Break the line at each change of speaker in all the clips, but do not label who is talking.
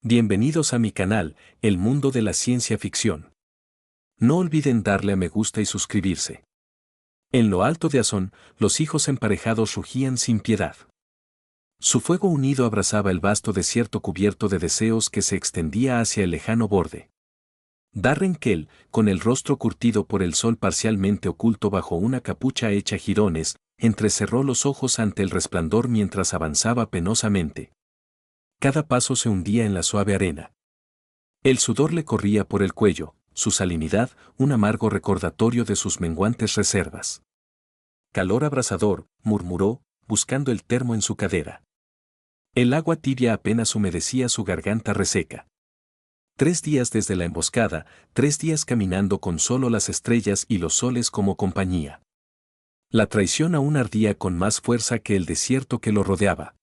Bienvenidos a mi canal, El Mundo de la Ciencia Ficción. No olviden darle a me gusta y suscribirse. En lo alto de Azón, los hijos emparejados rugían sin piedad. Su fuego unido abrazaba el vasto desierto cubierto de deseos que se extendía hacia el lejano borde. Darren Kell, con el rostro curtido por el sol parcialmente oculto bajo una capucha hecha jirones, entrecerró los ojos ante el resplandor mientras avanzaba penosamente. Cada paso se hundía en la suave arena. El sudor le corría por el cuello, su salinidad, un amargo recordatorio de sus menguantes reservas. Calor abrasador, murmuró, buscando el termo en su cadera. El agua tibia apenas humedecía su garganta reseca. 3 días desde la emboscada, 3 días caminando con solo las estrellas y los soles como compañía. La traición aún ardía con más fuerza que el desierto que lo rodeaba.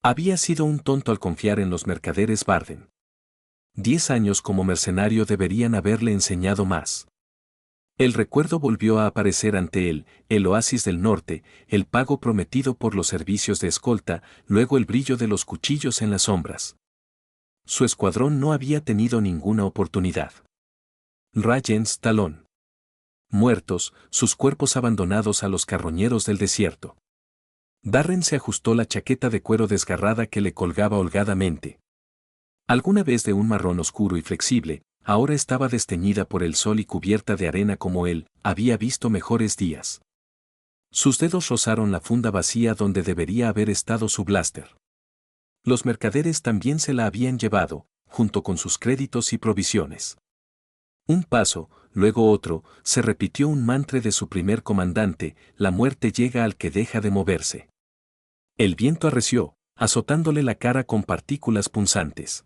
Había sido un tonto al confiar en los mercaderes Barden. 10 años como mercenario deberían haberle enseñado más. El recuerdo volvió a aparecer ante él, el oasis del norte, el pago prometido por los servicios de escolta, luego el brillo de los cuchillos en las sombras. Su escuadrón no había tenido ninguna oportunidad. Rayens Talón. Muertos, sus cuerpos abandonados a los carroñeros del desierto. Darren se ajustó la chaqueta de cuero desgarrada que le colgaba holgadamente. Alguna vez de un marrón oscuro y flexible, ahora estaba desteñida por el sol y cubierta de arena como él había visto mejores días. Sus dedos rozaron la funda vacía donde debería haber estado su blaster. Los mercaderes también se la habían llevado, junto con sus créditos y provisiones. Un paso, luego otro, se repitió un mantra de su primer comandante: la muerte llega al que deja de moverse. El viento arreció, azotándole la cara con partículas punzantes.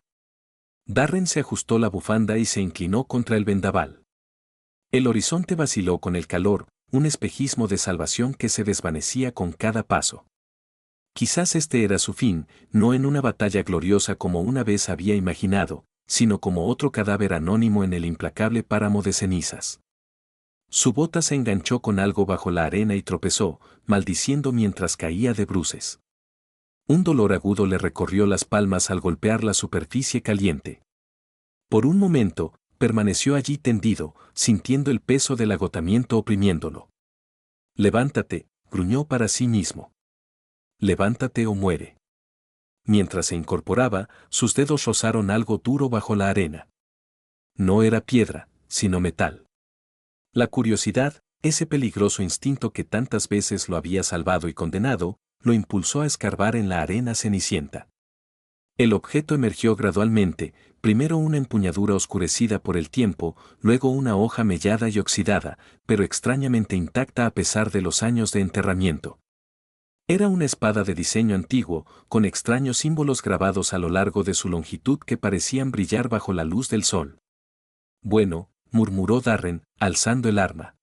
Darren se ajustó la bufanda y se inclinó contra el vendaval. El horizonte vaciló con el calor, un espejismo de salvación que se desvanecía con cada paso. Quizás este era su fin, no en una batalla gloriosa como una vez había imaginado, sino como otro cadáver anónimo en el implacable páramo de cenizas. Su bota se enganchó con algo bajo la arena y tropezó, maldiciendo mientras caía de bruces. Un dolor agudo le recorrió las palmas al golpear la superficie caliente. Por un momento, permaneció allí tendido, sintiendo el peso del agotamiento oprimiéndolo. «Levántate», gruñó para sí mismo. «Levántate o muere». Mientras se incorporaba, sus dedos rozaron algo duro bajo la arena. No era piedra, sino metal. La curiosidad, ese peligroso instinto que tantas veces lo había salvado y condenado, lo impulsó a escarbar en la arena cenicienta. El objeto emergió gradualmente, primero una empuñadura oscurecida por el tiempo, luego una hoja mellada y oxidada, pero extrañamente intacta a pesar de los años de enterramiento. Era una espada de diseño antiguo, con extraños símbolos grabados a lo largo de su longitud que parecían brillar bajo la luz del sol. «Bueno», murmuró Darren, alzando el arma.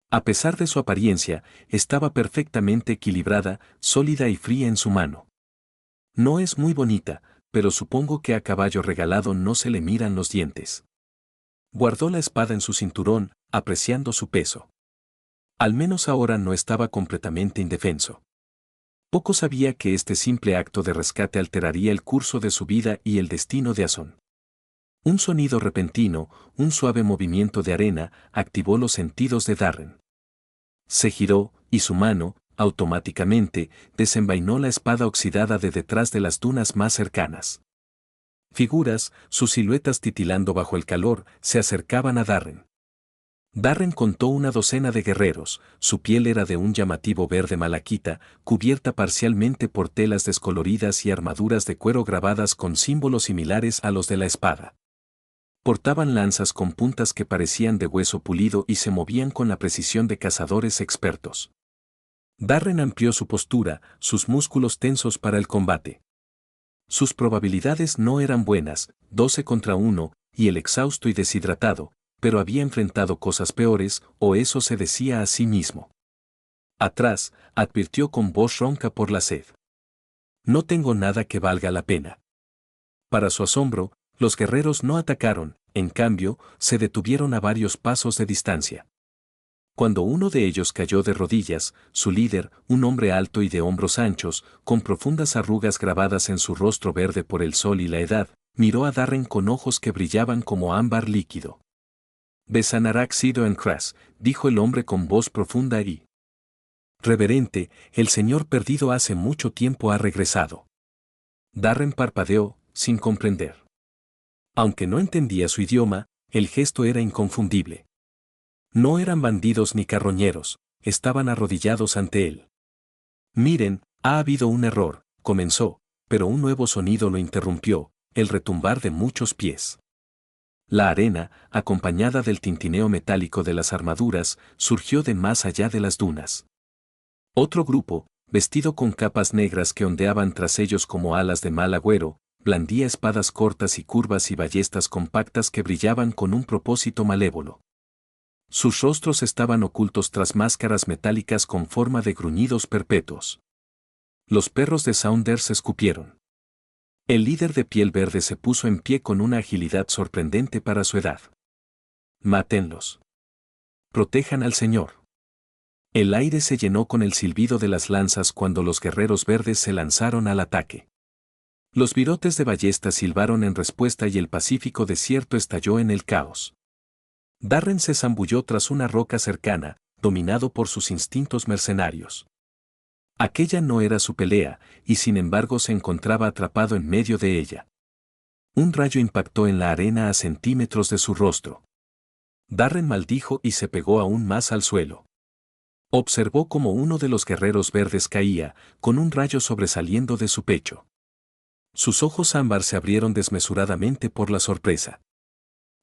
A pesar de su apariencia, estaba perfectamente equilibrada, sólida y fría en su mano. «No es muy bonita, pero supongo que a caballo regalado no se le miran los dientes». Guardó la espada en su cinturón, apreciando su peso. Al menos ahora no estaba completamente indefenso. Poco sabía que este simple acto de rescate alteraría el curso de su vida y el destino de Azón. Un sonido repentino, un suave movimiento de arena, activó los sentidos de Darren. Se giró, y su mano, automáticamente, desenvainó la espada oxidada de detrás de las dunas más cercanas. Figuras, sus siluetas titilando bajo el calor, se acercaban a Darren. Darren contó una docena de guerreros, su piel era de un llamativo verde malaquita, cubierta parcialmente por telas descoloridas y armaduras de cuero grabadas con símbolos similares a los de la espada. Portaban lanzas con puntas que parecían de hueso pulido y se movían con la precisión de cazadores expertos. Darren amplió su postura, sus músculos tensos para el combate. Sus probabilidades no eran buenas, 12 contra 1, y el exhausto y deshidratado, pero había enfrentado cosas peores, o eso se decía a sí mismo. «Atrás», advirtió con voz ronca por la sed. «No tengo nada que valga la pena». Para su asombro, los guerreros no atacaron, en cambio, se detuvieron a varios pasos de distancia. Cuando uno de ellos cayó de rodillas, su líder, un hombre alto y de hombros anchos, con profundas arrugas grabadas en su rostro verde por el sol y la edad, miró a Darren con ojos que brillaban como ámbar líquido. Besanarak sido en Kras, dijo el hombre con voz profunda y reverente, el señor perdido hace mucho tiempo ha regresado. Darren parpadeó, sin comprender. Aunque no entendía su idioma, el gesto era inconfundible. No eran bandidos ni carroñeros, estaban arrodillados ante él. Miren, ha habido un error, comenzó, pero un nuevo sonido lo interrumpió, el retumbar de muchos pies. La arena, acompañada del tintineo metálico de las armaduras, surgió de más allá de las dunas. Otro grupo, vestido con capas negras que ondeaban tras ellos como alas de mal agüero, blandía espadas cortas y curvas y ballestas compactas que brillaban con un propósito malévolo. Sus rostros estaban ocultos tras máscaras metálicas con forma de gruñidos perpetuos. Los perros de Saunders escupieron. El líder de piel verde se puso en pie con una agilidad sorprendente para su edad. Mátenlos. Protejan al Señor. El aire se llenó con el silbido de las lanzas cuando los guerreros verdes se lanzaron al ataque. Los virotes de ballestas silbaron en respuesta y el pacífico desierto estalló en el caos. Darren se zambulló tras una roca cercana, dominado por sus instintos mercenarios. Aquella no era su pelea, y sin embargo se encontraba atrapado en medio de ella. Un rayo impactó en la arena a centímetros de su rostro. Darren maldijo y se pegó aún más al suelo. Observó cómo uno de los guerreros verdes caía, con un rayo sobresaliendo de su pecho. Sus ojos ámbar se abrieron desmesuradamente por la sorpresa.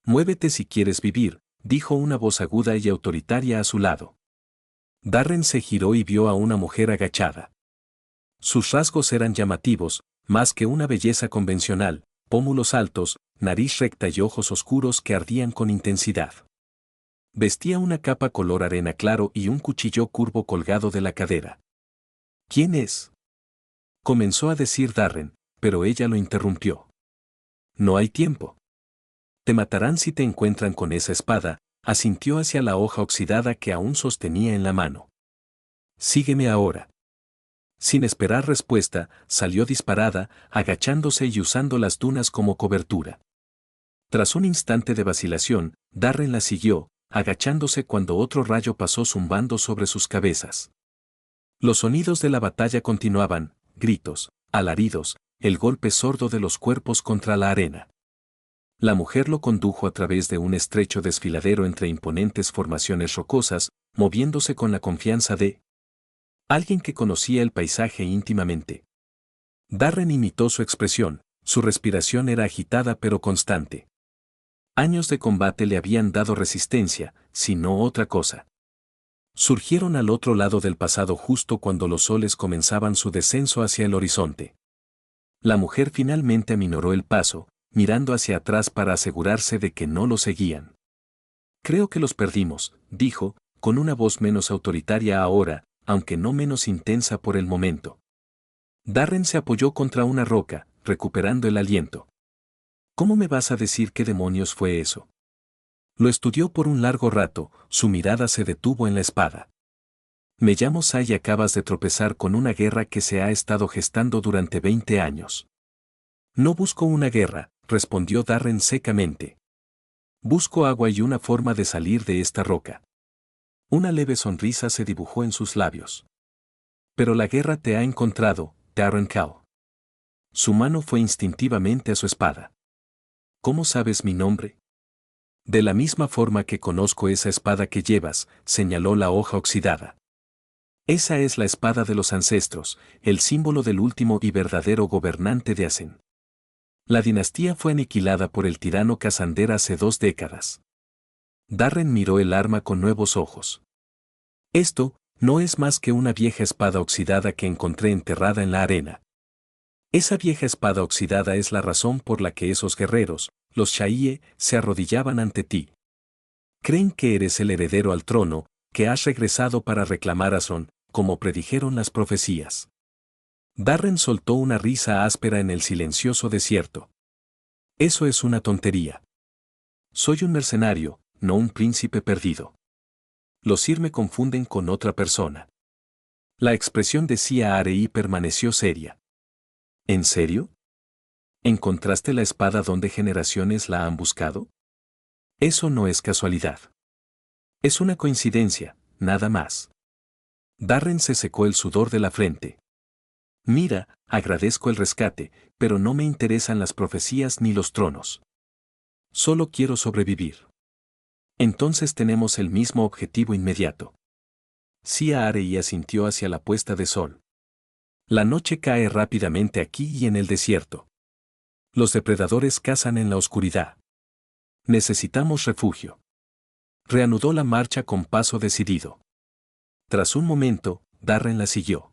Muévete si quieres vivir, dijo una voz aguda y autoritaria a su lado. Darren se giró y vio a una mujer agachada. Sus rasgos eran llamativos, más que una belleza convencional, pómulos altos, nariz recta y ojos oscuros que ardían con intensidad. Vestía una capa color arena claro y un cuchillo curvo colgado de la cadera. ¿Quién es? Comenzó a decir Darren, pero ella lo interrumpió. No hay tiempo. Te matarán si te encuentran con esa espada, asintió hacia la hoja oxidada que aún sostenía en la mano. Sígueme ahora. Sin esperar respuesta, salió disparada, agachándose y usando las dunas como cobertura. Tras un instante de vacilación, Darren la siguió, agachándose cuando otro rayo pasó zumbando sobre sus cabezas. Los sonidos de la batalla continuaban, gritos, alaridos, el golpe sordo de los cuerpos contra la arena. La mujer lo condujo a través de un estrecho desfiladero entre imponentes formaciones rocosas, moviéndose con la confianza de alguien que conocía el paisaje íntimamente. Darren imitó su expresión, su respiración era agitada pero constante. Años de combate le habían dado resistencia, si no otra cosa. Surgieron al otro lado del pasado justo cuando los soles comenzaban su descenso hacia el horizonte. La mujer finalmente aminoró el paso, mirando hacia atrás para asegurarse de que no lo seguían. Creo que los perdimos, dijo, con una voz menos autoritaria ahora, aunque no menos intensa por el momento. Darren se apoyó contra una roca, recuperando el aliento. ¿Cómo me vas a decir qué demonios fue eso? Lo estudió por un largo rato, su mirada se detuvo en la espada. Me llamo Sai y acabas de tropezar con una guerra que se ha estado gestando durante 20 años. No busco una guerra, respondió Darren secamente. Busco agua y una forma de salir de esta roca. Una leve sonrisa se dibujó en sus labios. Pero la guerra te ha encontrado, Darren Cal. Su mano fue instintivamente a su espada. ¿Cómo sabes mi nombre? De la misma forma que conozco esa espada que llevas, señaló la hoja oxidada. Esa es la espada de los ancestros, el símbolo del último y verdadero gobernante de Asen. La dinastía fue aniquilada por el tirano Cassander hace 2 décadas. Darren miró el arma con nuevos ojos. Esto no es más que una vieja espada oxidada que encontré enterrada en la arena. Esa vieja espada oxidada es la razón por la que esos guerreros, los Shaiye, se arrodillaban ante ti. Creen que eres el heredero al trono, que has regresado para reclamar a Ason, como predijeron las profecías. Darren soltó una risa áspera en el silencioso desierto. Eso es una tontería. Soy un mercenario, no un príncipe perdido. Los Sir me confunden con otra persona. La expresión de Sia Arei permaneció seria. ¿En serio? ¿Encontraste la espada donde generaciones la han buscado? Eso no es casualidad. Es una coincidencia, nada más. Darren se secó el sudor de la frente. Mira, agradezco el rescate, pero no me interesan las profecías ni los tronos. Solo quiero sobrevivir. Entonces tenemos el mismo objetivo inmediato. Sia Arei asintió hacia la puesta de sol. La noche cae rápidamente aquí y en el desierto. Los depredadores cazan en la oscuridad. Necesitamos refugio. Reanudó la marcha con paso decidido. Tras un momento, Darren la siguió.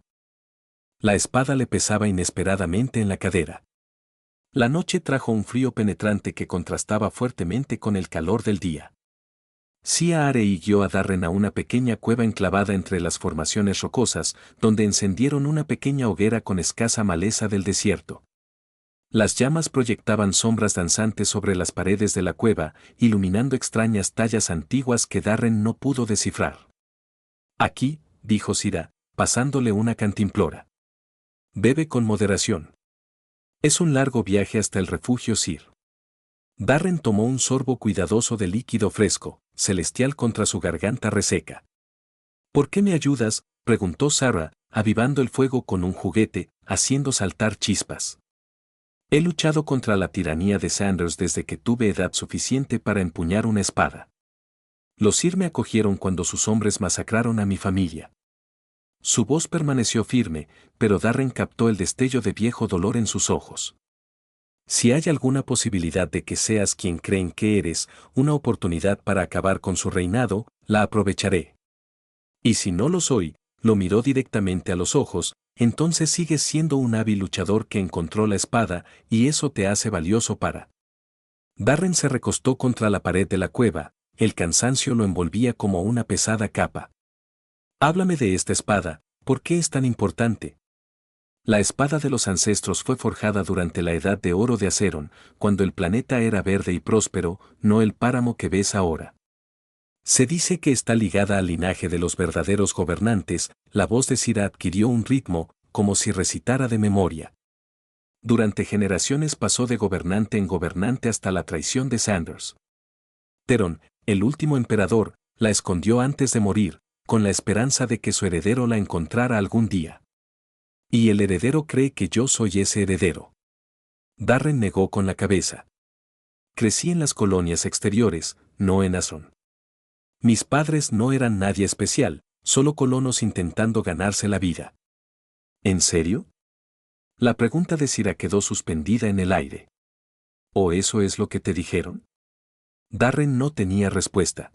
La espada le pesaba inesperadamente en la cadera. La noche trajo un frío penetrante que contrastaba fuertemente con el calor del día. Sia Arei guió a Darren a una pequeña cueva enclavada entre las formaciones rocosas, donde encendieron una pequeña hoguera con escasa maleza del desierto. Las llamas proyectaban sombras danzantes sobre las paredes de la cueva, iluminando extrañas tallas antiguas que Darren no pudo descifrar. Aquí, dijo Sira, pasándole una cantimplora. Bebe con moderación. Es un largo viaje hasta el refugio Sir. Darren tomó un sorbo cuidadoso de líquido fresco, celestial contra su garganta reseca. ¿Por qué me ayudas?, preguntó Sarah, avivando el fuego con un juguete, haciendo saltar chispas. He luchado contra la tiranía de Sanders desde que tuve edad suficiente para empuñar una espada. Los Sir me acogieron cuando sus hombres masacraron a mi familia. Su voz permaneció firme, pero Darren captó el destello de viejo dolor en sus ojos. Si hay alguna posibilidad de que seas quien creen que eres, una oportunidad para acabar con su reinado, la aprovecharé. Y si no lo soy, lo miró directamente a los ojos, entonces sigues siendo un hábil luchador que encontró la espada, y eso te hace valioso para. Darren se recostó contra la pared de la cueva, el cansancio lo envolvía como una pesada capa. Háblame de esta espada, ¿por qué es tan importante? La espada de los ancestros fue forjada durante la Edad de Oro de Azeron, cuando el planeta era verde y próspero, no el páramo que ves ahora. Se dice que está ligada al linaje de los verdaderos gobernantes. La voz de Sira adquirió un ritmo, como si recitara de memoria. Durante generaciones pasó de gobernante en gobernante hasta la traición de Sanders. Theron, el último emperador, la escondió antes de morir, con la esperanza de que su heredero la encontrara algún día. Y el heredero cree que yo soy ese heredero. Darren negó con la cabeza. Crecí en las colonias exteriores, no en Azeron. Mis padres no eran nadie especial, solo colonos intentando ganarse la vida. ¿En serio? La pregunta de Sira quedó suspendida en el aire. ¿O eso es lo que te dijeron? Darren no tenía respuesta.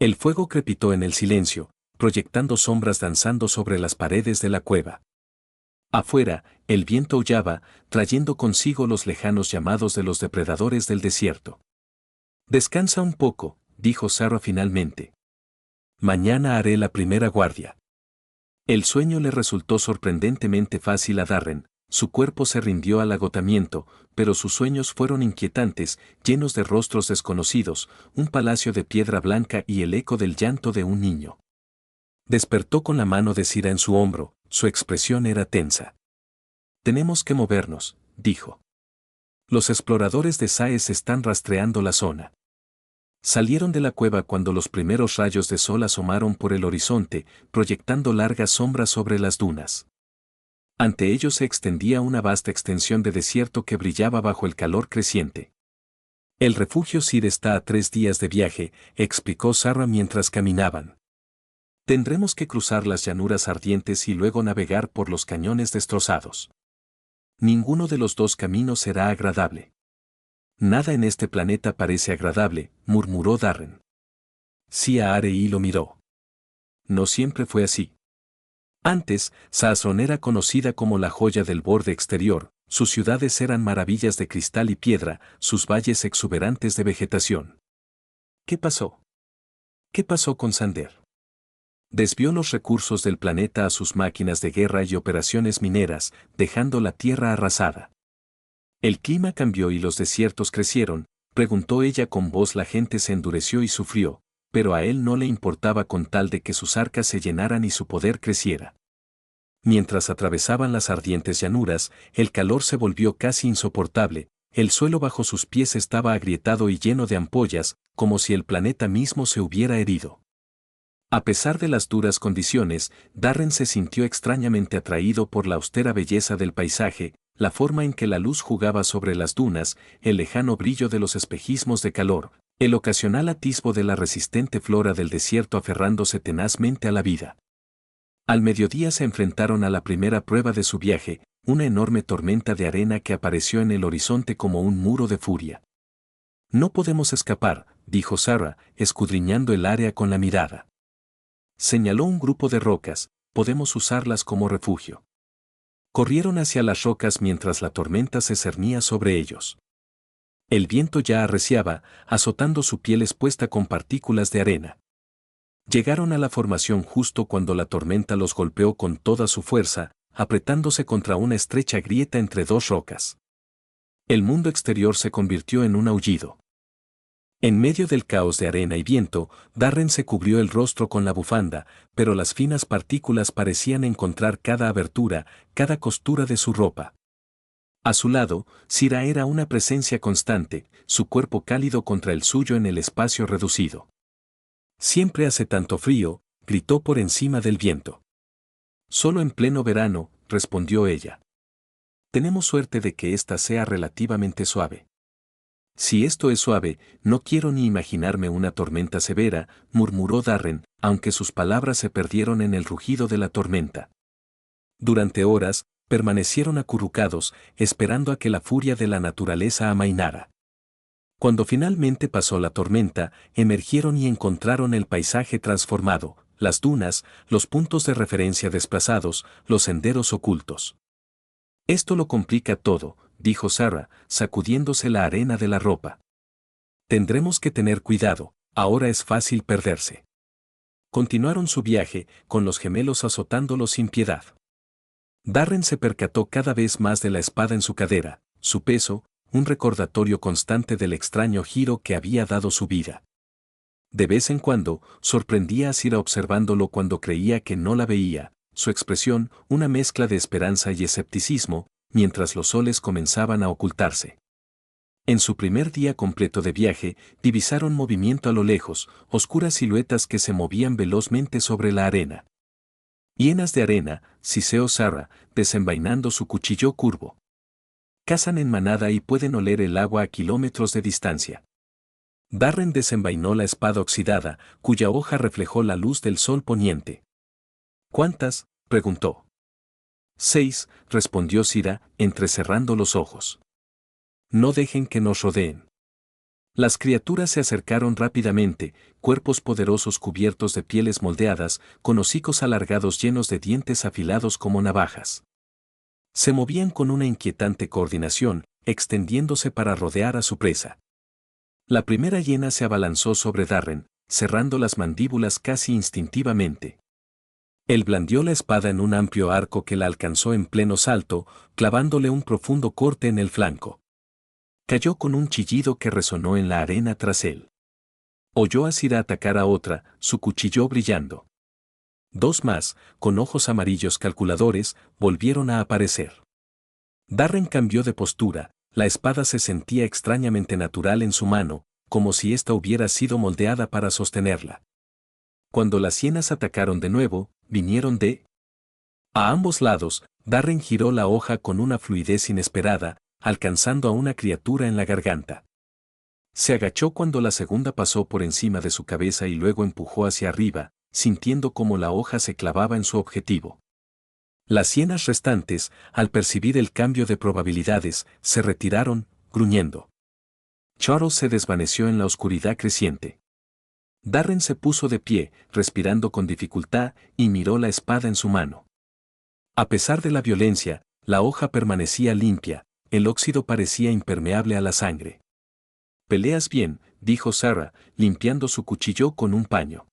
El fuego crepitó en el silencio, proyectando sombras danzando sobre las paredes de la cueva. Afuera, el viento aullaba, trayendo consigo los lejanos llamados de los depredadores del desierto. Descansa un poco, dijo Sarah finalmente. Mañana haré la primera guardia. El sueño le resultó sorprendentemente fácil a Darren, su cuerpo se rindió al agotamiento, pero sus sueños fueron inquietantes, llenos de rostros desconocidos, un palacio de piedra blanca y el eco del llanto de un niño. Despertó con la mano de Sira en su hombro, su expresión era tensa. Tenemos que movernos, dijo. Los exploradores de Saes están rastreando la zona. Salieron de la cueva cuando los primeros rayos de sol asomaron por el horizonte, proyectando largas sombras sobre las dunas. Ante ellos se extendía una vasta extensión de desierto que brillaba bajo el calor creciente. El refugio Sir está a 3 días de viaje, explicó Sarah mientras caminaban. Tendremos que cruzar las llanuras ardientes y luego navegar por los cañones destrozados. Ninguno de los dos caminos será agradable. Nada en este planeta parece agradable, murmuró Darren. Sia Arei lo miró. No siempre fue así. Antes, Saazón era conocida como la joya del borde exterior, sus ciudades eran maravillas de cristal y piedra, sus valles exuberantes de vegetación. ¿Qué pasó? ¿Qué pasó con Sander? Desvió los recursos del planeta a sus máquinas de guerra y operaciones mineras, dejando la tierra arrasada. El clima cambió y los desiertos crecieron, preguntó ella con voz. La gente se endureció y sufrió, pero a él no le importaba con tal de que sus arcas se llenaran y su poder creciera. Mientras atravesaban las ardientes llanuras, el calor se volvió casi insoportable, el suelo bajo sus pies estaba agrietado y lleno de ampollas, como si el planeta mismo se hubiera herido. A pesar de las duras condiciones, Darren se sintió extrañamente atraído por la austera belleza del paisaje, la forma en que la luz jugaba sobre las dunas, el lejano brillo de los espejismos de calor, el ocasional atisbo de la resistente flora del desierto aferrándose tenazmente a la vida. Al mediodía se enfrentaron a la primera prueba de su viaje, una enorme tormenta de arena que apareció en el horizonte como un muro de furia. No podemos escapar, dijo Sarah, escudriñando el área con la mirada. Señaló un grupo de rocas, podemos usarlas como refugio. Corrieron hacia las rocas mientras la tormenta se cernía sobre ellos. El viento ya arreciaba, azotando su piel expuesta con partículas de arena. Llegaron a la formación justo cuando la tormenta los golpeó con toda su fuerza, apretándose contra una estrecha grieta entre dos rocas. El mundo exterior se convirtió en un aullido. En medio del caos de arena y viento, Darren se cubrió el rostro con la bufanda, pero las finas partículas parecían encontrar cada abertura, cada costura de su ropa. A su lado, Sira era una presencia constante, su cuerpo cálido contra el suyo en el espacio reducido. Siempre hace tanto frío, gritó por encima del viento. Solo en pleno verano, respondió ella. Tenemos suerte de que ésta sea relativamente suave. Si esto es suave, no quiero ni imaginarme una tormenta severa, murmuró Darren, aunque sus palabras se perdieron en el rugido de la tormenta. Durante horas, permanecieron acurrucados, esperando a que la furia de la naturaleza amainara. Cuando finalmente pasó la tormenta, emergieron y encontraron el paisaje transformado, las dunas, los puntos de referencia desplazados, los senderos ocultos. Esto lo complica todo, dijo Sarah, sacudiéndose la arena de la ropa. Tendremos que tener cuidado, ahora es fácil perderse. Continuaron su viaje, con los gemelos azotándolos sin piedad. Darren se percató cada vez más de la espada en su cadera, su peso, un recordatorio constante del extraño giro que había dado su vida. De vez en cuando, sorprendía a Sira observándolo cuando creía que no la veía, su expresión, una mezcla de esperanza y escepticismo, mientras los soles comenzaban a ocultarse. En su primer día completo de viaje, divisaron movimiento a lo lejos, oscuras siluetas que se movían velozmente sobre la arena. Llenas de arena, siseó Sarah, desenvainando su cuchillo curvo. Cazan en manada y pueden oler el agua a kilómetros de distancia. Darren desenvainó la espada oxidada, cuya hoja reflejó la luz del sol poniente. ¿Cuántas?, preguntó. 6, respondió Sira, entrecerrando los ojos. No dejen que nos rodeen. Las criaturas se acercaron rápidamente, cuerpos poderosos cubiertos de pieles moldeadas, con hocicos alargados llenos de dientes afilados como navajas. Se movían con una inquietante coordinación, extendiéndose para rodear a su presa. La primera hiena se abalanzó sobre Darren, cerrando las mandíbulas casi instintivamente. Él blandió la espada en un amplio arco que la alcanzó en pleno salto, clavándole un profundo corte en el flanco. Cayó con un chillido que resonó en la arena tras él. Oyó a Sira atacar a otra, su cuchillo brillando. 2 más, con ojos amarillos calculadores, volvieron a aparecer. Darren cambió de postura, la espada se sentía extrañamente natural en su mano, como si ésta hubiera sido moldeada para sostenerla. Cuando las hienas atacaron de nuevo, vinieron a ambos lados. Darren giró la hoja con una fluidez inesperada, alcanzando a una criatura en la garganta. Se agachó cuando la segunda pasó por encima de su cabeza y luego empujó hacia arriba, sintiendo cómo la hoja se clavaba en su objetivo. Las hienas restantes, al percibir el cambio de probabilidades, se retiraron, gruñendo. Charles se desvaneció en la oscuridad creciente. Darren se puso de pie, respirando con dificultad, y miró la espada en su mano. A pesar de la violencia, la hoja permanecía limpia, el óxido parecía impermeable a la sangre. «Peleas bien», dijo Sarah, limpiando su cuchillo con un paño.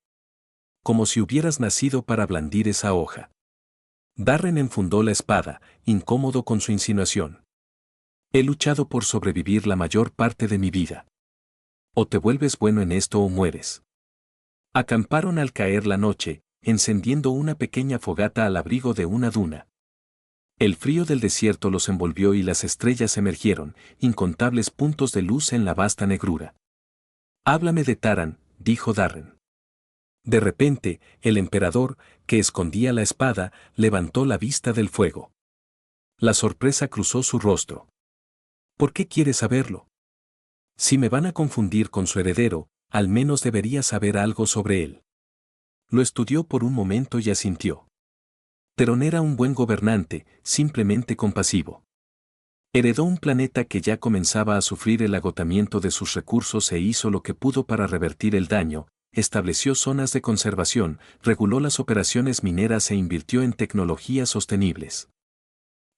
«Como si hubieras nacido para blandir esa hoja». Darren enfundó la espada, incómodo con su insinuación. «He luchado por sobrevivir la mayor parte de mi vida. O te vuelves bueno en esto o mueres». Acamparon al caer la noche, encendiendo una pequeña fogata al abrigo de una duna. El frío del desierto los envolvió y las estrellas emergieron, incontables puntos de luz en la vasta negrura. «Háblame de Taran», dijo Darren. De repente, el emperador, que escondía la espada, levantó la vista del fuego. La sorpresa cruzó su rostro. «¿Por qué quieres saberlo? Si me van a confundir con su heredero, al menos debería saber algo sobre él». Lo estudió por un momento y asintió. Terón era un buen gobernante, simplemente compasivo. Heredó un planeta que ya comenzaba a sufrir el agotamiento de sus recursos e hizo lo que pudo para revertir el daño, estableció zonas de conservación, reguló las operaciones mineras e invirtió en tecnologías sostenibles.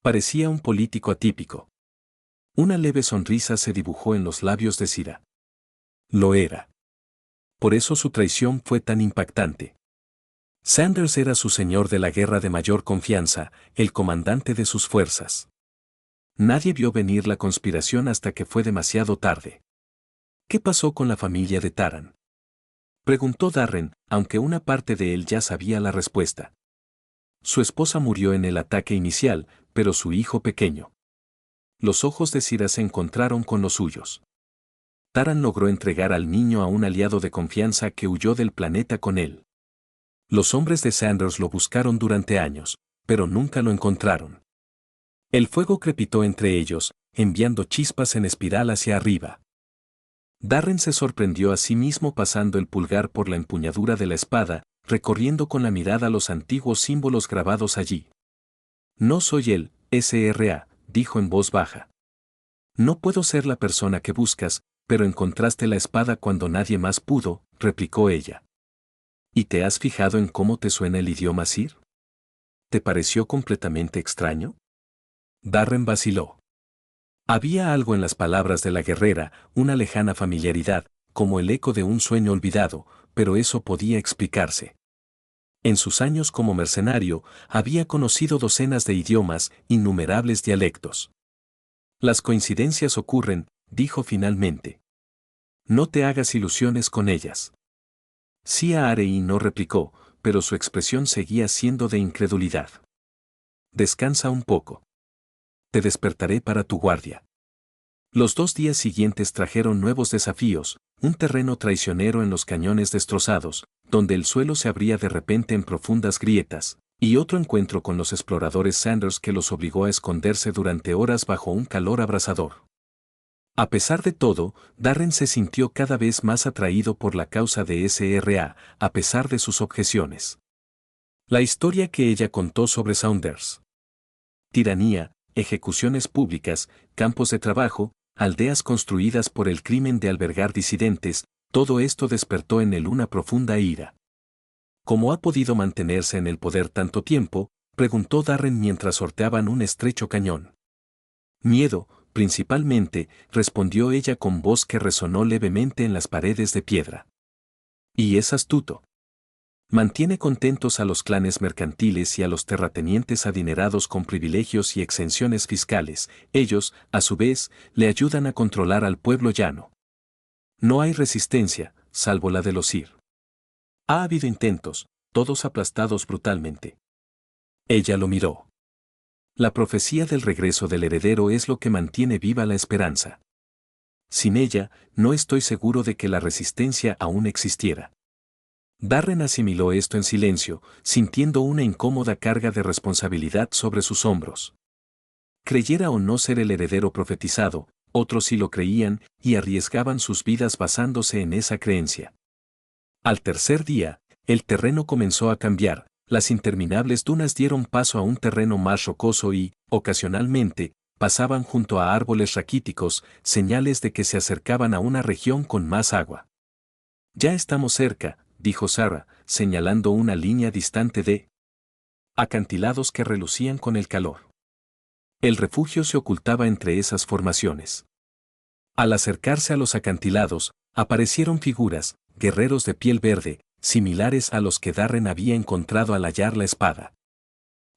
Parecía un político atípico. Una leve sonrisa se dibujó en los labios de Sira. Lo era. Por eso su traición fue tan impactante. Sanders era su señor de la guerra de mayor confianza, el comandante de sus fuerzas. Nadie vio venir la conspiración hasta que fue demasiado tarde. ¿Qué pasó con la familia de Taran?, preguntó Darren, aunque una parte de él ya sabía la respuesta. Su esposa murió en el ataque inicial, pero su hijo pequeño. Los ojos de Sira se encontraron con los suyos. Taran logró entregar al niño a un aliado de confianza que huyó del planeta con él. Los hombres de Sanders lo buscaron durante años, pero nunca lo encontraron. El fuego crepitó entre ellos, enviando chispas en espiral hacia arriba. Darren se sorprendió a sí mismo pasando el pulgar por la empuñadura de la espada, recorriendo con la mirada los antiguos símbolos grabados allí. «No soy el SRA», dijo en voz baja. «No puedo ser la persona que buscas, pero encontraste la espada cuando nadie más pudo», replicó ella. «¿Y te has fijado en cómo te suena el idioma Sir? ¿Te pareció completamente extraño?». Darren vaciló. Había algo en las palabras de la guerrera, una lejana familiaridad, como el eco de un sueño olvidado, pero eso podía explicarse. En sus años como mercenario, había conocido docenas de idiomas, innumerables dialectos. «Las coincidencias ocurren», dijo finalmente. «No te hagas ilusiones con ellas». Sia Arei no replicó, pero su expresión seguía siendo de incredulidad. «Descansa un poco. Te despertaré para tu guardia». Los 2 días siguientes trajeron nuevos desafíos, un terreno traicionero en los cañones destrozados, donde el suelo se abría de repente en profundas grietas, y otro encuentro con los exploradores Sanders que los obligó a esconderse durante horas bajo un calor abrasador. A pesar de todo, Darren se sintió cada vez más atraído por la causa de SRA, a pesar de sus objeciones. La historia que ella contó sobre Saunders. Tiranía, ejecuciones públicas, campos de trabajo, aldeas construidas por el crimen de albergar disidentes, todo esto despertó en él una profunda ira. ¿Cómo ha podido mantenerse en el poder tanto tiempo?, preguntó Darren mientras sorteaban un estrecho cañón. Miedo, principalmente, respondió ella con voz que resonó levemente en las paredes de piedra. Y es astuto. Mantiene contentos a los clanes mercantiles y a los terratenientes adinerados con privilegios y exenciones fiscales. Ellos, a su vez, le ayudan a controlar al pueblo llano. No hay resistencia, salvo la de los Sir. Ha habido intentos, todos aplastados brutalmente. Ella lo miró. La profecía del regreso del heredero es lo que mantiene viva la esperanza. Sin ella, no estoy seguro de que la resistencia aún existiera. Darren asimiló esto en silencio, sintiendo una incómoda carga de responsabilidad sobre sus hombros. Creyera o no ser el heredero profetizado, otros sí lo creían y arriesgaban sus vidas basándose en esa creencia. Al tercer día, el terreno comenzó a cambiar. Las interminables dunas dieron paso a un terreno más rocoso y, ocasionalmente, pasaban junto a árboles raquíticos, señales de que se acercaban a una región con más agua. «Ya estamos cerca», dijo Sarah, señalando una línea distante de acantilados que relucían con el calor. El refugio se ocultaba entre esas formaciones. Al acercarse a los acantilados, aparecieron figuras, guerreros de piel verde, similares a los que Darren había encontrado al hallar la espada.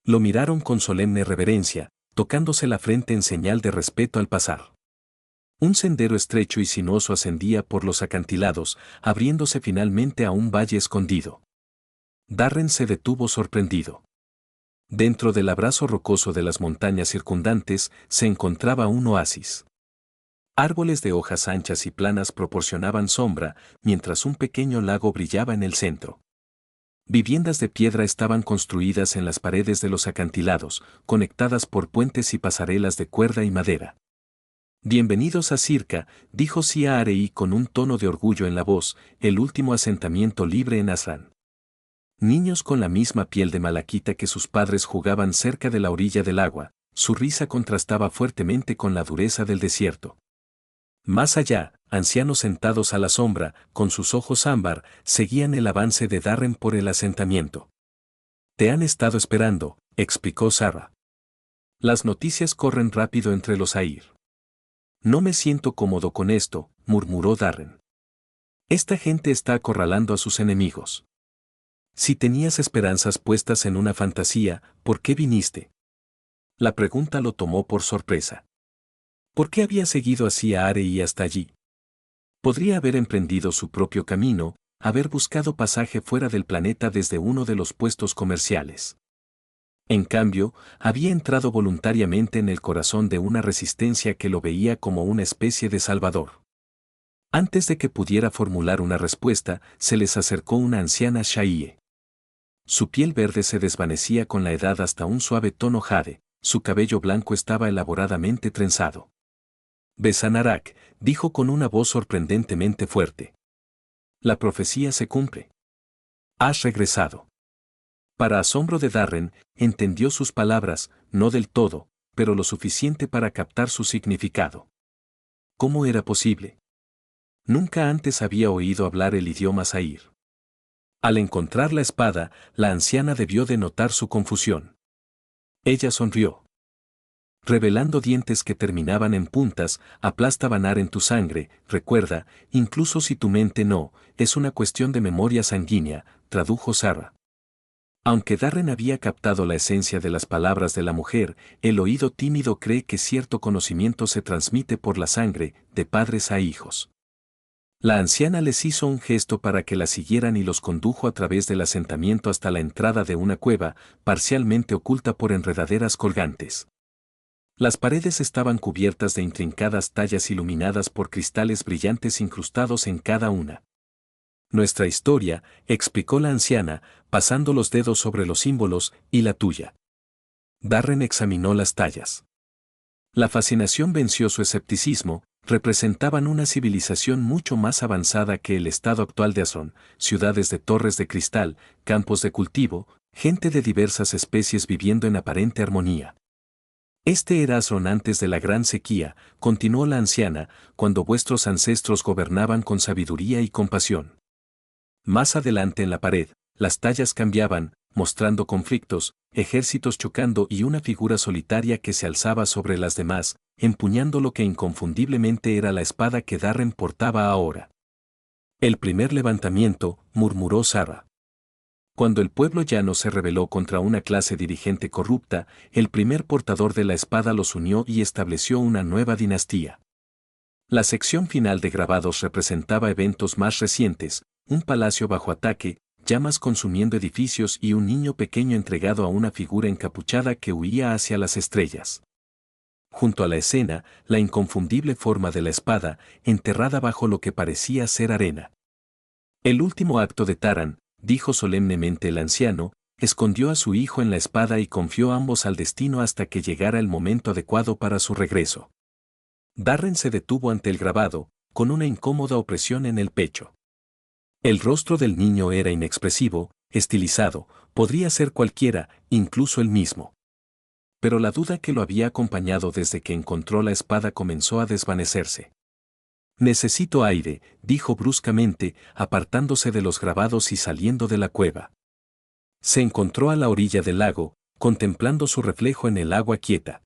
Lo miraron con solemne reverencia, tocándose la frente en señal de respeto al pasar. Un sendero estrecho y sinuoso ascendía por los acantilados, abriéndose finalmente a un valle escondido. Darren se detuvo sorprendido. Dentro del abrazo rocoso de las montañas circundantes se encontraba un oasis. Árboles de hojas anchas y planas proporcionaban sombra, mientras un pequeño lago brillaba en el centro. Viviendas de piedra estaban construidas en las paredes de los acantilados, conectadas por puentes y pasarelas de cuerda y madera. Bienvenidos a Circa, dijo Sia Arei con un tono de orgullo en la voz, el último asentamiento libre en Asran. Niños con la misma piel de malaquita que sus padres jugaban cerca de la orilla del agua, su risa contrastaba fuertemente con la dureza del desierto. Más allá, ancianos sentados a la sombra, con sus ojos ámbar, seguían el avance de Darren por el asentamiento. Te han estado esperando, explicó Sarah. Las noticias corren rápido entre los Air. No me siento cómodo con esto, murmuró Darren. Esta gente está acorralando a sus enemigos. Si tenías esperanzas puestas en una fantasía, ¿por qué viniste? La pregunta lo tomó por sorpresa. ¿Por qué había seguido así a Arei hasta allí? Podría haber emprendido su propio camino, haber buscado pasaje fuera del planeta desde uno de los puestos comerciales. En cambio, había entrado voluntariamente en el corazón de una resistencia que lo veía como una especie de salvador. Antes de que pudiera formular una respuesta, se les acercó una anciana Shaiye. Su piel verde se desvanecía con la edad hasta un suave tono jade, su cabello blanco estaba elaboradamente trenzado. Besanarak, dijo con una voz sorprendentemente fuerte. La profecía se cumple. Has regresado. Para asombro de Darren, entendió sus palabras, no del todo, pero lo suficiente para captar su significado. ¿Cómo era posible? Nunca antes había oído hablar el idioma Zair. Al encontrar la espada, la anciana debió de notar su confusión. Ella sonrió. Revelando dientes que terminaban en puntas, aplasta banar en tu sangre, recuerda, incluso si tu mente no, es una cuestión de memoria sanguínea, tradujo Sarah. Aunque Darren había captado la esencia de las palabras de la mujer, el oído tímido cree que cierto conocimiento se transmite por la sangre, de padres a hijos. La anciana les hizo un gesto para que la siguieran y los condujo a través del asentamiento hasta la entrada de una cueva, parcialmente oculta por enredaderas colgantes. Las paredes estaban cubiertas de intrincadas tallas iluminadas por cristales brillantes incrustados en cada una. Nuestra historia, explicó la anciana, pasando los dedos sobre los símbolos, y la tuya. Darren examinó las tallas. La fascinación venció su escepticismo, representaban una civilización mucho más avanzada que el estado actual de Asron, ciudades de torres de cristal, campos de cultivo, gente de diversas especies viviendo en aparente armonía. Este era Asron antes de la gran sequía, continuó la anciana, cuando vuestros ancestros gobernaban con sabiduría y compasión. Más adelante en la pared, las tallas cambiaban, mostrando conflictos, ejércitos chocando y una figura solitaria que se alzaba sobre las demás, empuñando lo que inconfundiblemente era la espada que Darren portaba ahora. El primer levantamiento, murmuró Sarah. Cuando el pueblo llano se rebeló contra una clase dirigente corrupta, el primer portador de la espada los unió y estableció una nueva dinastía. La sección final de grabados representaba eventos más recientes, un palacio bajo ataque, llamas consumiendo edificios y un niño pequeño entregado a una figura encapuchada que huía hacia las estrellas. Junto a la escena, la inconfundible forma de la espada, enterrada bajo lo que parecía ser arena. El último acto de Taran, dijo solemnemente el anciano, escondió a su hijo en la espada y confió ambos al destino hasta que llegara el momento adecuado para su regreso. Darren se detuvo ante el grabado, con una incómoda opresión en el pecho. El rostro del niño era inexpresivo, estilizado, podría ser cualquiera, incluso él mismo. Pero la duda que lo había acompañado desde que encontró la espada comenzó a desvanecerse. Necesito aire, dijo bruscamente, apartándose de los grabados y saliendo de la cueva. Se encontró a la orilla del lago, contemplando su reflejo en el agua quieta.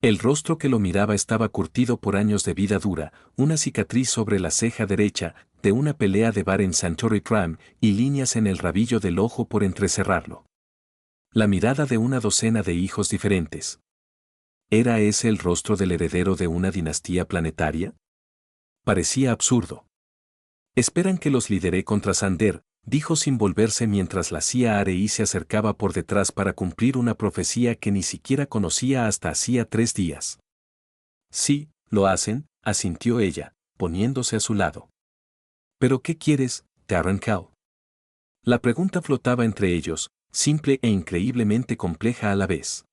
El rostro que lo miraba estaba curtido por años de vida dura, una cicatriz sobre la ceja derecha, de una pelea de bar en Sanctuary Cram, y líneas en el rabillo del ojo por entrecerrarlo. La mirada de una docena de hijos diferentes. ¿Era ese el rostro del heredero de una dinastía planetaria? Parecía absurdo. Esperan que los lideré contra Sander, dijo sin volverse mientras la hacía Arei se acercaba por detrás para cumplir una profecía que ni siquiera conocía hasta hacía 3 días. Sí, lo hacen, asintió ella, poniéndose a su lado. ¿Pero qué quieres, Terrencao? La pregunta flotaba entre ellos, simple e increíblemente compleja a la vez.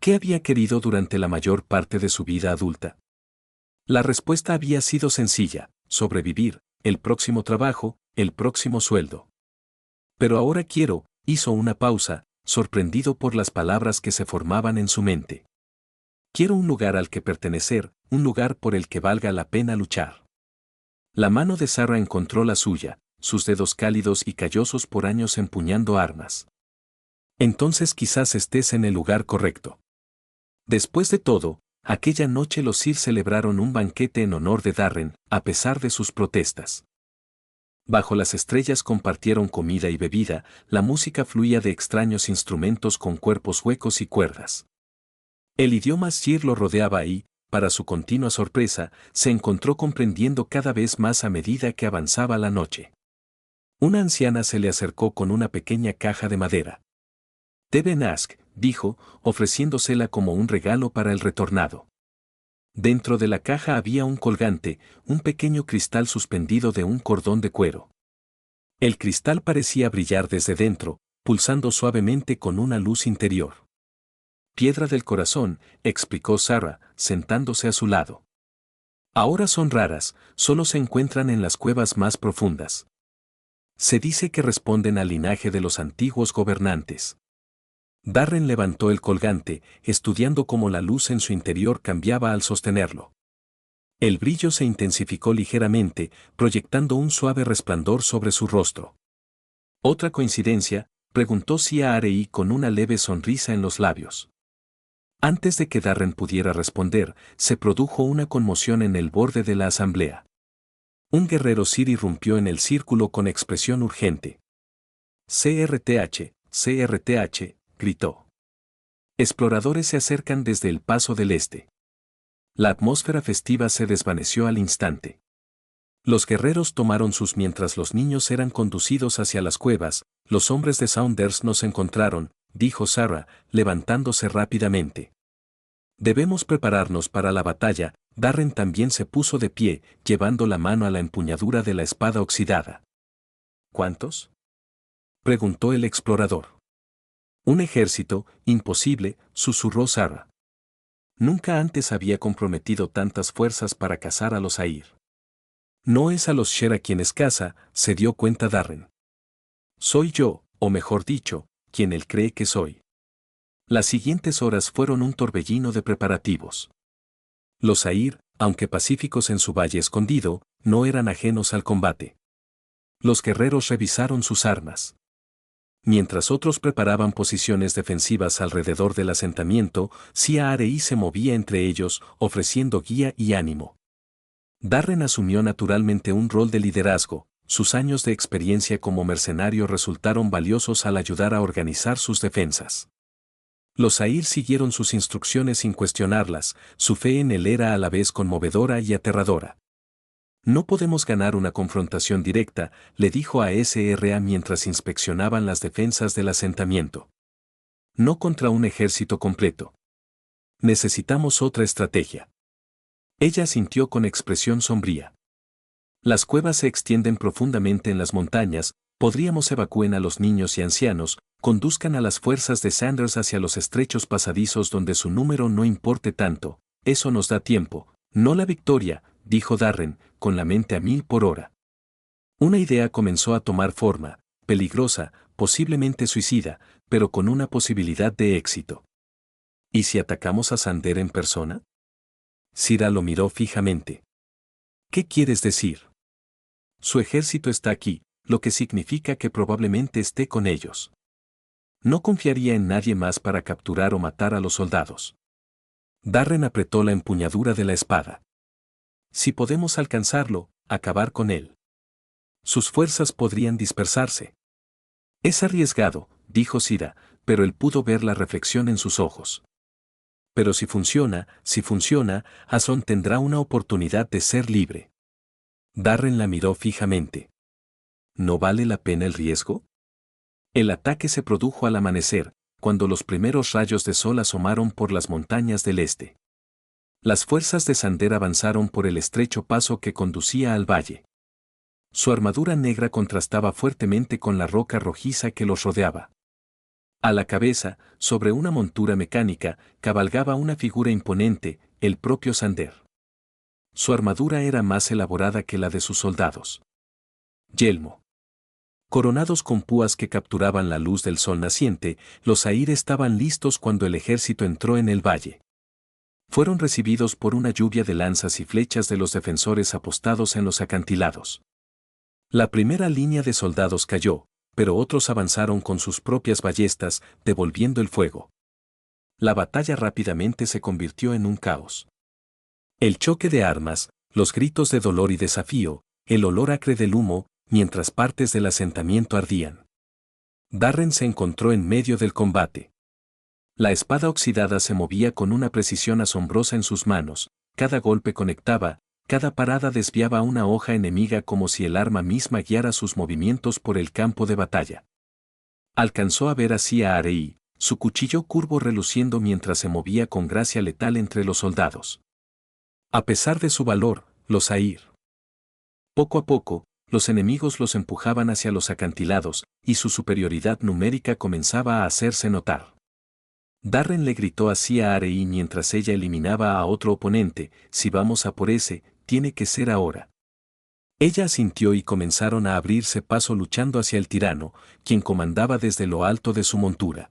¿Qué había querido durante la mayor parte de su vida adulta? La respuesta había sido sencilla: sobrevivir, el próximo trabajo, el próximo sueldo. Pero ahora quiero, hizo una pausa, sorprendido por las palabras que se formaban en su mente. Quiero un lugar al que pertenecer, un lugar por el que valga la pena luchar. La mano de Sarah encontró la suya, sus dedos cálidos y callosos por años empuñando armas. Entonces quizás estés en el lugar correcto. Después de todo, aquella noche los Sir celebraron un banquete en honor de Darren, a pesar de sus protestas. Bajo las estrellas compartieron comida y bebida, la música fluía de extraños instrumentos con cuerpos huecos y cuerdas. El idioma Sir lo rodeaba y, para su continua sorpresa, se encontró comprendiendo cada vez más a medida que avanzaba la noche. Una anciana se le acercó con una pequeña caja de madera. Deben Ask, dijo, ofreciéndosela como un regalo para el retornado. Dentro de la caja había un colgante, un pequeño cristal suspendido de un cordón de cuero. El cristal parecía brillar desde dentro, pulsando suavemente con una luz interior. Piedra del corazón, explicó Sarah, sentándose a su lado. Ahora son raras, solo se encuentran en las cuevas más profundas. Se dice que responden al linaje de los antiguos gobernantes. Darren levantó el colgante, estudiando cómo la luz en su interior cambiaba al sostenerlo. El brillo se intensificó ligeramente, proyectando un suave resplandor sobre su rostro. ¿Otra coincidencia?, preguntó Sia Arei con una leve sonrisa en los labios. Antes de que Darren pudiera responder, se produjo una conmoción en el borde de la asamblea. Un guerrero Sir irrumpió en el círculo con expresión urgente. CRTH, CRTH, gritó. Exploradores se acercan desde el paso del este. La atmósfera festiva se desvaneció al instante. Los guerreros tomaron sus mientras los niños eran conducidos hacia las cuevas. Los hombres de Saunders nos encontraron, dijo Sarah, levantándose rápidamente. Debemos prepararnos para la batalla. Darren también se puso de pie, llevando la mano a la empuñadura de la espada oxidada. ¿Cuántos?, preguntó el explorador. Un ejército, imposible, susurró Sarah. Nunca antes había comprometido tantas fuerzas para cazar a los Air. No es a los Shera quienes caza, se dio cuenta Darren. Soy yo, o mejor dicho, quien él cree que soy. Las siguientes horas fueron un torbellino de preparativos. Los Air, aunque pacíficos en su valle escondido, no eran ajenos al combate. Los guerreros revisaron sus armas. Mientras otros preparaban posiciones defensivas alrededor del asentamiento, Sia Arei se movía entre ellos, ofreciendo guía y ánimo. Darren asumió naturalmente un rol de liderazgo. Sus años de experiencia como mercenario resultaron valiosos al ayudar a organizar sus defensas. Los Air siguieron sus instrucciones sin cuestionarlas, su fe en él era a la vez conmovedora y aterradora. No podemos ganar una confrontación directa, le dijo a SRA mientras inspeccionaban las defensas del asentamiento. No contra un ejército completo. Necesitamos otra estrategia. Ella asintió con expresión sombría. Las cuevas se extienden profundamente en las montañas, podríamos evacuar a los niños y ancianos, conduzcan a las fuerzas de Sanders hacia los estrechos pasadizos donde su número no importe tanto, eso nos da tiempo, no la victoria, dijo Darren, con la mente a 1000 por hora. Una idea comenzó a tomar forma, peligrosa, posiblemente suicida, pero con una posibilidad de éxito. ¿Y si atacamos a Sander en persona? Sira lo miró fijamente. ¿Qué quieres decir? Su ejército está aquí, lo que significa que probablemente esté con ellos. No confiaría en nadie más para capturar o matar a los soldados. Darren apretó la empuñadura de la espada. Si podemos alcanzarlo, acabar con él. Sus fuerzas podrían dispersarse. Es arriesgado, dijo Sira, pero él pudo ver la reflexión en sus ojos. Pero si funciona, Ason tendrá una oportunidad de ser libre. Darren la miró fijamente. ¿No vale la pena el riesgo? El ataque se produjo al amanecer, cuando los primeros rayos de sol asomaron por las montañas del este. Las fuerzas de Sander avanzaron por el estrecho paso que conducía al valle. Su armadura negra contrastaba fuertemente con la roca rojiza que los rodeaba. A la cabeza, sobre una montura mecánica, cabalgaba una figura imponente, el propio Sander. Su armadura era más elaborada que la de sus soldados. Yelmo. Coronados con púas que capturaban la luz del sol naciente, los Air estaban listos cuando el ejército entró en el valle. Fueron recibidos por una lluvia de lanzas y flechas de los defensores apostados en los acantilados. La primera línea de soldados cayó, pero otros avanzaron con sus propias ballestas, devolviendo el fuego. La batalla rápidamente se convirtió en un caos. El choque de armas, los gritos de dolor y desafío, el olor acre del humo, mientras partes del asentamiento ardían. Darren se encontró en medio del combate. La espada oxidada se movía con una precisión asombrosa en sus manos, cada golpe conectaba, cada parada desviaba una hoja enemiga como si el arma misma guiara sus movimientos por el campo de batalla. Alcanzó a ver así a Arei, su cuchillo curvo reluciendo mientras se movía con gracia letal entre los soldados. A pesar de su valor, los Air. Poco a poco, los enemigos los empujaban hacia los acantilados, y su superioridad numérica comenzaba a hacerse notar. Darren le gritó así a Arei mientras ella eliminaba a otro oponente: si vamos a por ese, tiene que ser ahora. Ella asintió y comenzaron a abrirse paso luchando hacia el tirano, quien comandaba desde lo alto de su montura.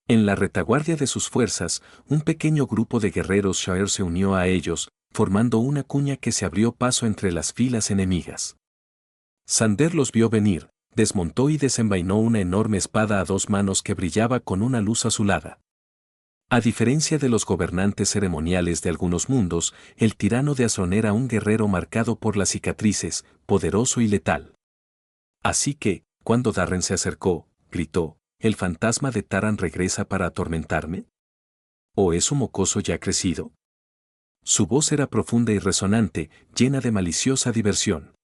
En la retaguardia de sus fuerzas, un pequeño grupo de guerreros Shaer se unió a ellos, formando una cuña que se abrió paso entre las filas enemigas. Sander los vio venir, desmontó y desenvainó una enorme espada a dos manos que brillaba con una luz azulada. A diferencia de los gobernantes ceremoniales de algunos mundos, el tirano de Azron era un guerrero marcado por las cicatrices, poderoso y letal. Así que, cuando Darren se acercó, gritó: ¿el fantasma de Taran regresa para atormentarme? ¿O es un mocoso ya crecido? Su voz era profunda y resonante, llena de maliciosa diversión.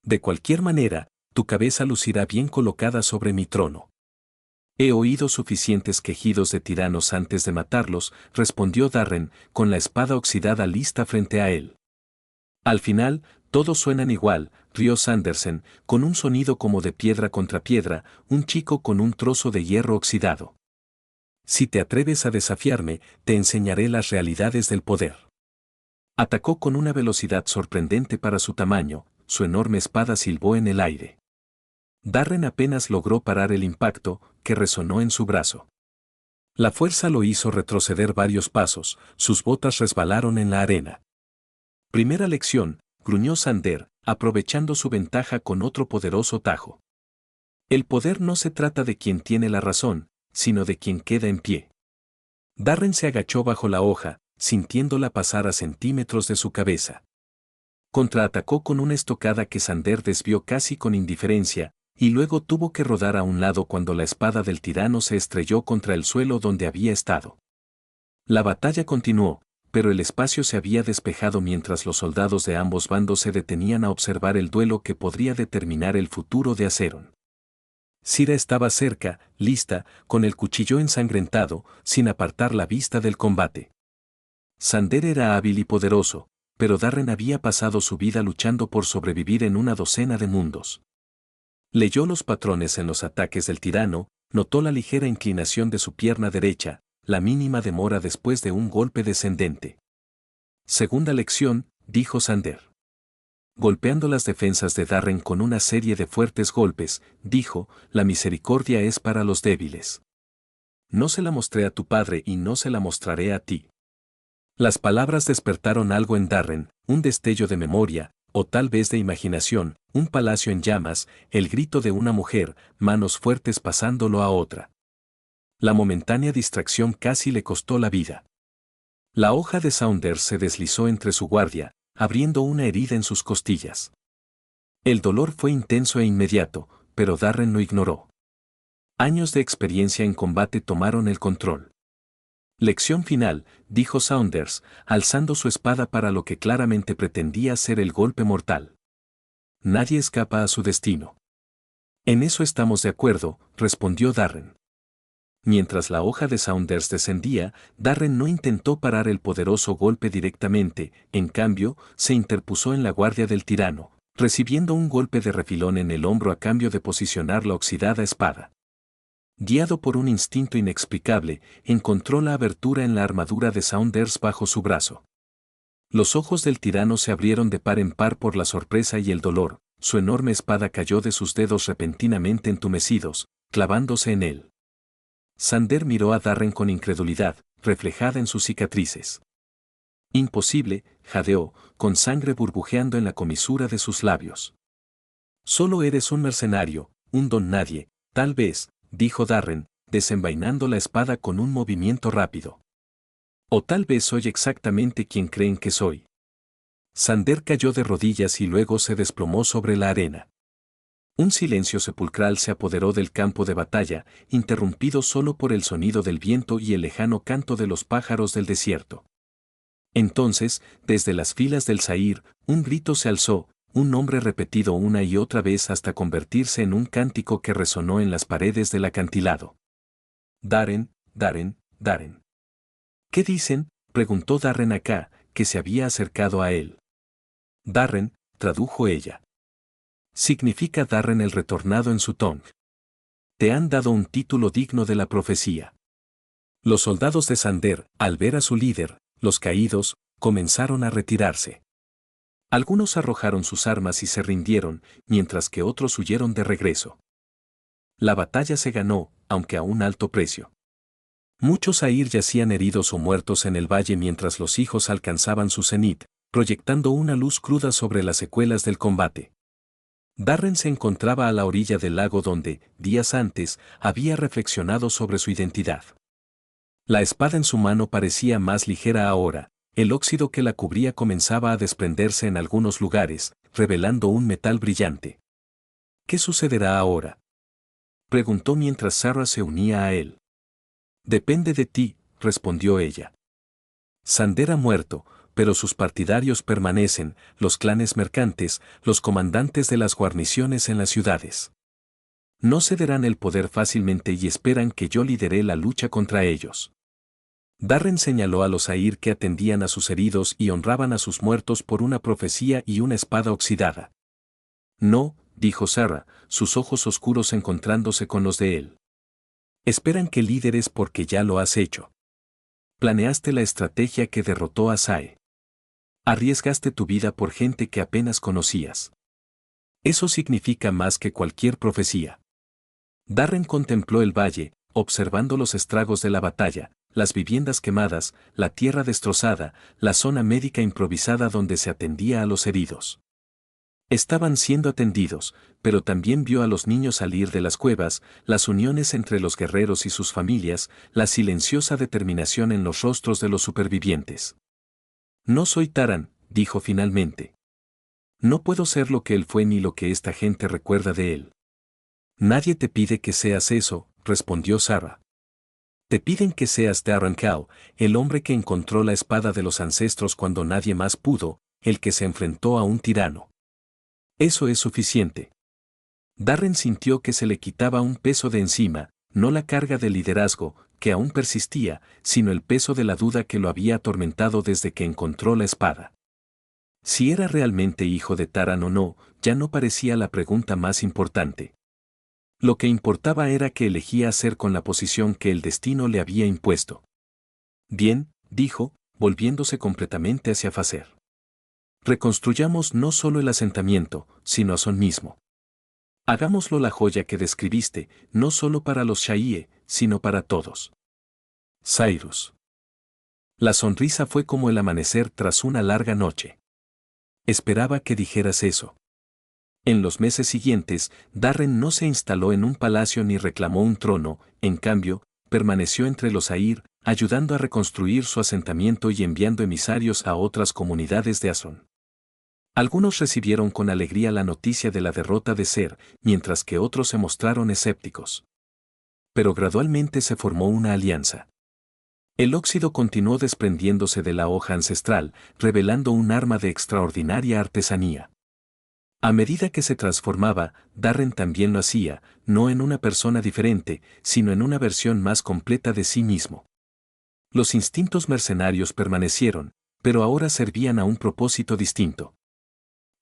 De cualquier manera, tu cabeza lucirá bien colocada sobre mi trono. He oído suficientes quejidos de tiranos antes de matarlos, respondió Darren, con la espada oxidada lista frente a él. Al final, todos suenan igual, rió Sanderson, con un sonido como de piedra contra piedra, un chico con un trozo de hierro oxidado. Si te atreves a desafiarme, te enseñaré las realidades del poder. Atacó con una velocidad sorprendente para su tamaño, su enorme espada silbó en el aire. Darren apenas logró parar el impacto, que resonó en su brazo. La fuerza lo hizo retroceder varios pasos, sus botas resbalaron en la arena. Primera lección, gruñó Sander, aprovechando su ventaja con otro poderoso tajo. El poder no se trata de quien tiene la razón, sino de quien queda en pie. Darren se agachó bajo la hoja, sintiéndola pasar a centímetros de su cabeza. Contraatacó con una estocada que Sander desvió casi con indiferencia, y luego tuvo que rodar a un lado cuando la espada del tirano se estrelló contra el suelo donde había estado. La batalla continuó, pero el espacio se había despejado mientras los soldados de ambos bandos se detenían a observar el duelo que podría determinar el futuro de Azeron. Sira estaba cerca, lista, con el cuchillo ensangrentado, sin apartar la vista del combate. Sander era hábil y poderoso, pero Darren había pasado su vida luchando por sobrevivir en una docena de mundos. Leyó los patrones en los ataques del tirano, notó la ligera inclinación de su pierna derecha, la mínima demora después de un golpe descendente. Segunda lección, dijo Sander. Golpeando las defensas de Darren con una serie de fuertes golpes, dijo: la misericordia es para los débiles. No se la mostré a tu padre y no se la mostraré a ti. Las palabras despertaron algo en Darren, un destello de memoria, o tal vez de imaginación, un palacio en llamas, el grito de una mujer, manos fuertes pasándolo a otra. La momentánea distracción casi le costó la vida. La hoja de Saunders se deslizó entre su guardia, abriendo una herida en sus costillas. El dolor fue intenso e inmediato, pero Darren lo ignoró. Años de experiencia en combate tomaron el control. Lección final, dijo Saunders, alzando su espada para lo que claramente pretendía ser el golpe mortal. Nadie escapa a su destino. En eso estamos de acuerdo, respondió Darren. Mientras la hoja de Saunders descendía, Darren no intentó parar el poderoso golpe directamente, en cambio, se interpuso en la guardia del tirano, recibiendo un golpe de refilón en el hombro a cambio de posicionar la oxidada espada. Guiado por un instinto inexplicable, encontró la abertura en la armadura de Saunders bajo su brazo. Los ojos del tirano se abrieron de par en par por la sorpresa y el dolor, su enorme espada cayó de sus dedos repentinamente entumecidos, clavándose en él. Sander miró a Darren con incredulidad, reflejada en sus cicatrices. Imposible, jadeó, con sangre burbujeando en la comisura de sus labios. Solo eres un mercenario, un don nadie, tal vez, dijo Darren, desenvainando la espada con un movimiento rápido. O tal vez soy exactamente quien creen que soy. Sander cayó de rodillas y luego se desplomó sobre la arena. Un silencio sepulcral se apoderó del campo de batalla, interrumpido solo por el sonido del viento y el lejano canto de los pájaros del desierto. Entonces, desde las filas del Zair, un grito se alzó, un nombre repetido una y otra vez hasta convertirse en un cántico que resonó en las paredes del acantilado. Darren, Darren, Darren. ¿Qué dicen?, preguntó Darren acá, que se había acercado a él. Darren, tradujo ella. Significa Darren el retornado en su tongue. Te han dado un título digno de la profecía. Los soldados de Sander, al ver a su líder, los caídos, comenzaron a retirarse. Algunos arrojaron sus armas y se rindieron, mientras que otros huyeron de regreso. La batalla se ganó, aunque a un alto precio. Muchos Zair yacían heridos o muertos en el valle mientras los hijos alcanzaban su cenit, proyectando una luz cruda sobre las secuelas del combate. Darren se encontraba a la orilla del lago donde, días antes, había reflexionado sobre su identidad. La espada en su mano parecía más ligera ahora, el óxido que la cubría comenzaba a desprenderse en algunos lugares, revelando un metal brillante. ¿Qué sucederá ahora?, preguntó mientras Sarah se unía a él. Depende de ti, respondió ella. Sander ha muerto, pero sus partidarios permanecen, los clanes mercantes, los comandantes de las guarniciones en las ciudades. No cederán el poder fácilmente y esperan que yo lidere la lucha contra ellos. Darren señaló a los Zair que atendían a sus heridos y honraban a sus muertos por una profecía y una espada oxidada. No, dijo Sarah, sus ojos oscuros encontrándose con los de él. Esperan que líderes porque ya lo has hecho. Planeaste la estrategia que derrotó a Sae. Arriesgaste tu vida por gente que apenas conocías. Eso significa más que cualquier profecía. Darren contempló el valle, observando los estragos de la batalla, las viviendas quemadas, la tierra destrozada, la zona médica improvisada donde se atendía a los heridos. Estaban siendo atendidos, pero también vio a los niños salir de las cuevas, las uniones entre los guerreros y sus familias, la silenciosa determinación en los rostros de los supervivientes. No soy Taran, dijo finalmente. No puedo ser lo que él fue ni lo que esta gente recuerda de él. Nadie te pide que seas eso, respondió Sarah. Te piden que seas Darren Cal, el hombre que encontró la espada de los ancestros cuando nadie más pudo, el que se enfrentó a un tirano. Eso es suficiente. Darren sintió que se le quitaba un peso de encima, no la carga de liderazgo, que aún persistía, sino el peso de la duda que lo había atormentado desde que encontró la espada. Si era realmente hijo de Taran o no, ya no parecía la pregunta más importante. Lo que importaba era que elegía hacer con la posición que el destino le había impuesto. Bien, dijo, volviéndose completamente hacia Facer. Reconstruyamos no solo el asentamiento, sino Azón mismo. Hagámoslo la joya que describiste, no solo para los Shaiye, sino para todos. Cyrus. La sonrisa fue como el amanecer tras una larga noche. Esperaba que dijeras eso. En los meses siguientes, Darren no se instaló en un palacio ni reclamó un trono, en cambio, permaneció entre los Zair, ayudando a reconstruir su asentamiento y enviando emisarios a otras comunidades de Azón. Algunos recibieron con alegría la noticia de la derrota de Ser, mientras que otros se mostraron escépticos. Pero gradualmente se formó una alianza. El óxido continuó desprendiéndose de la hoja ancestral, revelando un arma de extraordinaria artesanía. A medida que se transformaba, Darren también lo hacía, no en una persona diferente, sino en una versión más completa de sí mismo. Los instintos mercenarios permanecieron, pero ahora servían a un propósito distinto.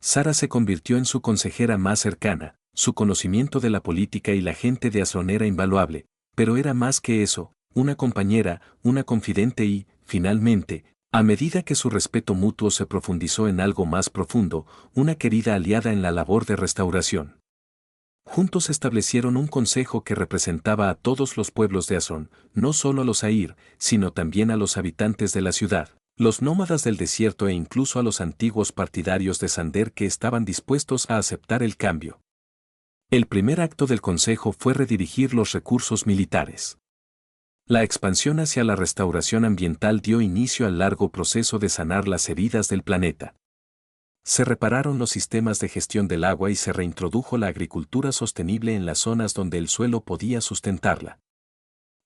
Sara se convirtió en su consejera más cercana, su conocimiento de la política y la gente de Asron era invaluable, pero era más que eso, una compañera, una confidente y, finalmente, a medida que su respeto mutuo se profundizó en algo más profundo, una querida aliada en la labor de restauración. Juntos establecieron un consejo que representaba a todos los pueblos de Asron, no solo a los Air, sino también a los habitantes de la ciudad, los nómadas del desierto e incluso a los antiguos partidarios de Sander que estaban dispuestos a aceptar el cambio. El primer acto del consejo fue redirigir los recursos militares. La expansión hacia la restauración ambiental dio inicio al largo proceso de sanar las heridas del planeta. Se repararon los sistemas de gestión del agua y se reintrodujo la agricultura sostenible en las zonas donde el suelo podía sustentarla.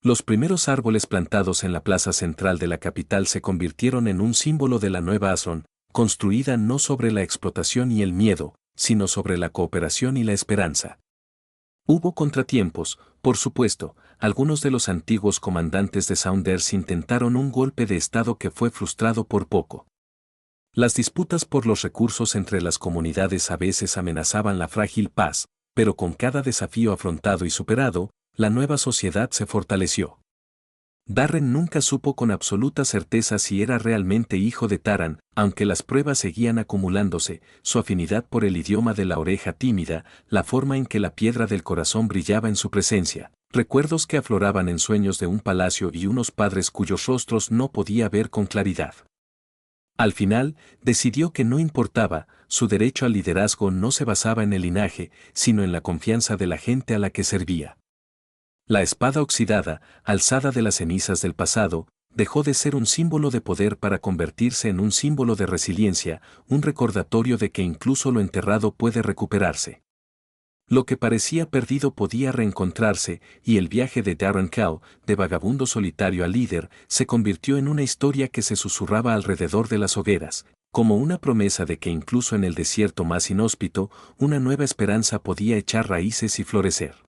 Los primeros árboles plantados en la plaza central de la capital se convirtieron en un símbolo de la nueva Asron, construida no sobre la explotación y el miedo, sino sobre la cooperación y la esperanza. Hubo contratiempos, por supuesto, algunos de los antiguos comandantes de Saunders intentaron un golpe de Estado que fue frustrado por poco. Las disputas por los recursos entre las comunidades a veces amenazaban la frágil paz, pero con cada desafío afrontado y superado, la nueva sociedad se fortaleció. Darren nunca supo con absoluta certeza si era realmente hijo de Taran, aunque las pruebas seguían acumulándose, su afinidad por el idioma de la oreja tímida, la forma en que la piedra del corazón brillaba en su presencia, recuerdos que afloraban en sueños de un palacio y unos padres cuyos rostros no podía ver con claridad. Al final, decidió que no importaba, su derecho al liderazgo no se basaba en el linaje, sino en la confianza de la gente a la que servía. La espada oxidada, alzada de las cenizas del pasado, dejó de ser un símbolo de poder para convertirse en un símbolo de resiliencia, un recordatorio de que incluso lo enterrado puede recuperarse. Lo que parecía perdido podía reencontrarse, y el viaje de Darren Cal, de vagabundo solitario a líder, se convirtió en una historia que se susurraba alrededor de las hogueras, como una promesa de que incluso en el desierto más inhóspito, una nueva esperanza podía echar raíces y florecer.